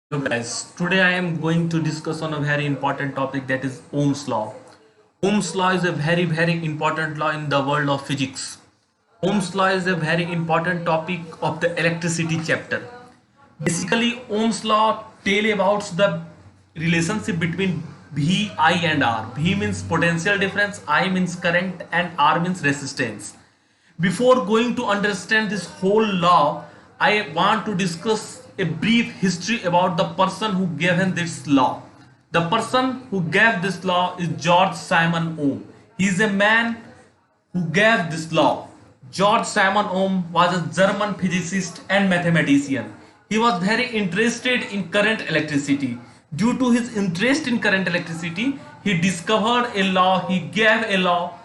Hello guys, today I am going to discuss on a very important topic, that is Ohm's law. Ohm's law is a very important law in the world of physics. Ohm's law is a very important topic of the electricity chapter. Basically, Ohm's law tell about the relationship between V, I and R. V means potential difference, I means current and R means resistance. Before going to understand this whole law, I want to discuss a brief history about the person who gave him this law. The person who gave this law is George Simon Ohm. He is a man who gave this law. George Simon Ohm was a German physicist and mathematician. He was very interested in current electricity. Due to his interest in current electricity, he discovered a law, he gave a law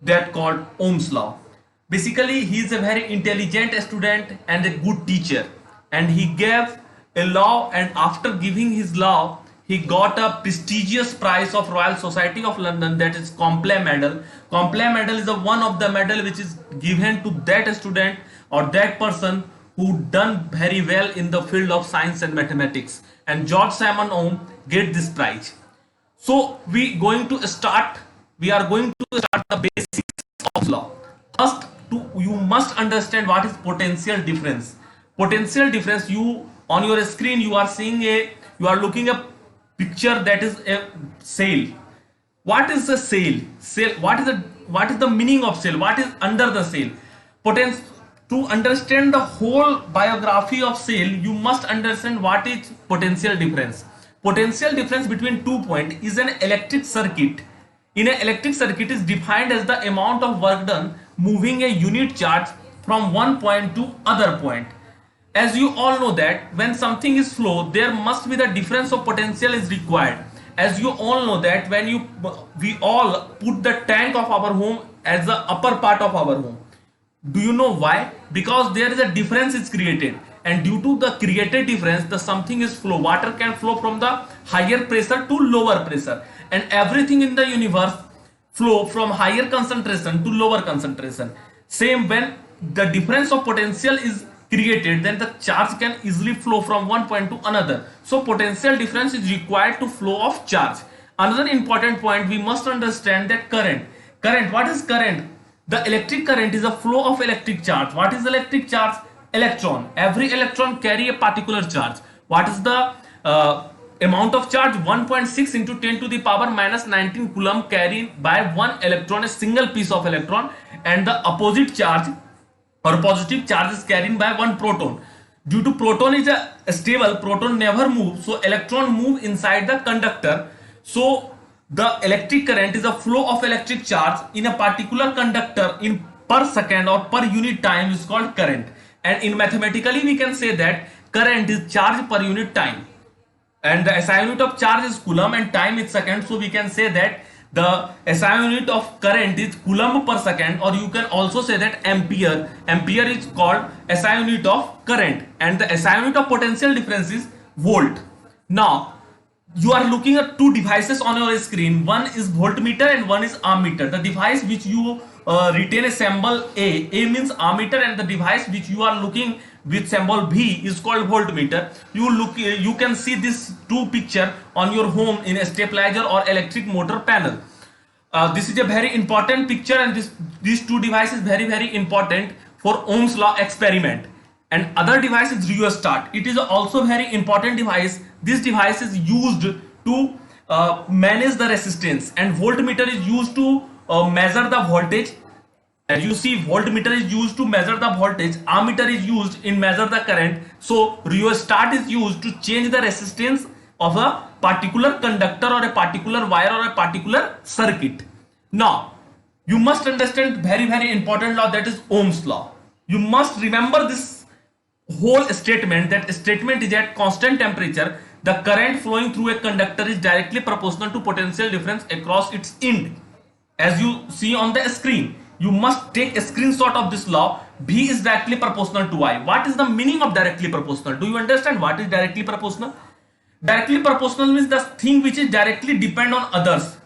that called Ohm's law. Basically, he is a very intelligent student and a good teacher, and he gave a law, and after giving his law, he got a prestigious prize of Royal Society of London, that is Complet Medal. Complet Medal is one of the medal which is given to that student or that person who done very well in the field of science and mathematics, and George Simon Ohm get this prize. So we are going to start the basics of law. First, you must understand what is potential difference. Potential difference, you on your screen you are seeing you are looking a picture that is a sail. What is a sail? What is the meaning of sail? What is under the sail? Potential. To understand the whole biography of sail, you must understand what is potential difference. Potential difference between 2 points is an electric circuit. In an electric circuit is defined as the amount of work done moving a unit charge from one point to other point. As you all know that when something is flow, there must be the difference of potential is required. As you all know that we all put the tank of our home as the upper part of our home. Do you know why? Because there is a difference is created, and due to the created difference, the something is flow. Water can flow from the higher pressure to lower pressure, and everything in the universe flow from higher concentration to lower concentration. Same, when the difference of potential is created, then the charge can easily flow from one point to another. So potential difference is required to flow of charge. Another important point, we must understand that current, what is current? The electric current is a flow of electric charge. What is electric charge? Electron. Every electron carry a particular charge. What is the amount of charge? 1.6 into 10 to the power minus 19 coulomb carried by one electron, a single piece of electron, and the opposite charge or positive charge is carried by one proton. Due to proton is a stable, proton never moves, so electron move inside the conductor. So the electric current is a flow of electric charge in a particular conductor in per second or per unit time is called current. And in mathematically we can say that current is charge per unit time, and the SI unit of charge is coulomb and time is second. So we can say that the SI unit of current is coulomb per second, or you can also say that ampere. Ampere is called SI unit of current, and the SI unit of potential difference is volt. Now you are looking at two devices on your screen. One is voltmeter and one is ammeter. The device which you retain a symbol A means ammeter, and the device which you are looking with symbol V is called voltmeter. You can see this two picture on your home in a stabilizer or electric motor panel. This is a very important picture, and these two devices very important for Ohm's law experiment. And other device is rheostat. It is also very important device. This device is used to manage the resistance, and voltmeter is used to measure the voltage. As you see, voltmeter is used to measure the voltage, ammeter is used in measure the current. So rheostat is used to change the resistance of a particular conductor or a particular wire or a particular circuit. Now you must understand very important law, that is Ohm's law. You must remember this whole statement. That statement is at constant temperature, the current flowing through a conductor is directly proportional to potential difference across its end. As you see on the screen, you must take a screenshot of this law. V is directly proportional to I. What is the meaning of directly proportional? Do you understand what is directly proportional? Directly proportional means the thing which is directly depend on others.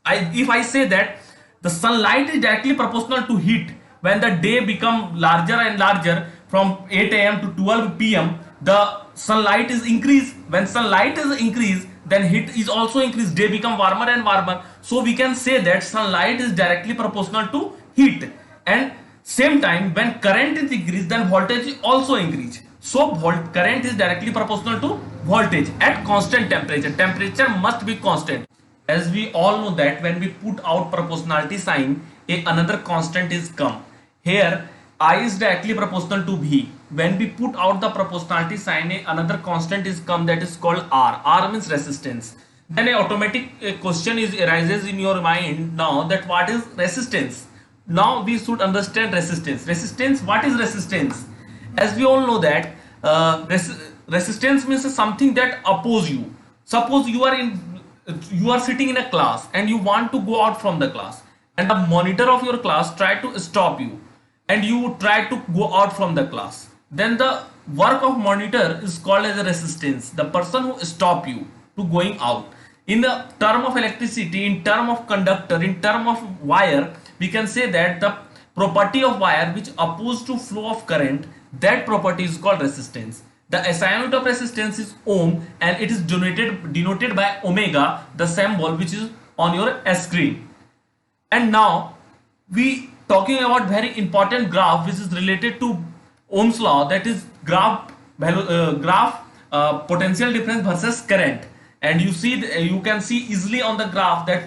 If I say that the sunlight is directly proportional to heat, when the day become larger and larger from 8 a.m. to 12 p.m., the sunlight is increased. When sunlight is increased, then heat is also increased. Day become warmer and warmer. So we can say that sunlight is directly proportional to heat. And same time, when current is increased, then voltage is also increased. So current is directly proportional to voltage at constant temperature. Temperature must be constant. As we all know that when we put out proportionality sign, another constant is come. Here I is directly proportional to V. When we put out the proportionality sign, another constant is come, that is called R. R means resistance. Then an automatic question arises in your mind now, that what is resistance? Now we should understand resistance. Resistance, what is resistance? As we all know that resistance means something that oppose you. Suppose you are sitting in a class and you want to go out from the class, and the monitor of your class try to stop you, and you try to go out from the class. Then the work of monitor is called as a resistance, the person who stop you to going out. In the term of electricity, in term of conductor, in term of wire, we can say that the property of wire which opposed to flow of current, that property is called resistance. The SI unit of resistance is ohm, and it is denoted by omega, the symbol which is on your screen. And now we talking about very important graph which is related to Ohm's law, that is graph potential difference versus current. And you can see easily on the graph that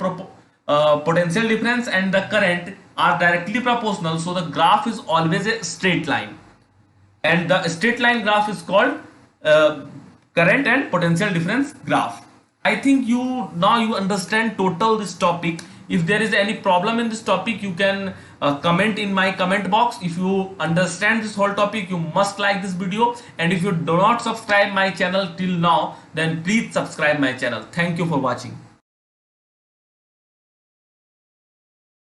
potential difference and the current are directly proportional, so the graph is always a straight line, and the straight line graph is called current and potential difference graph. I think you understand total this topic. If there is any problem in this topic, you can comment in my comment box. If you understand this whole topic, you must like this video, and if you do not subscribe my channel till now, then please subscribe my channel. Thank you for watching.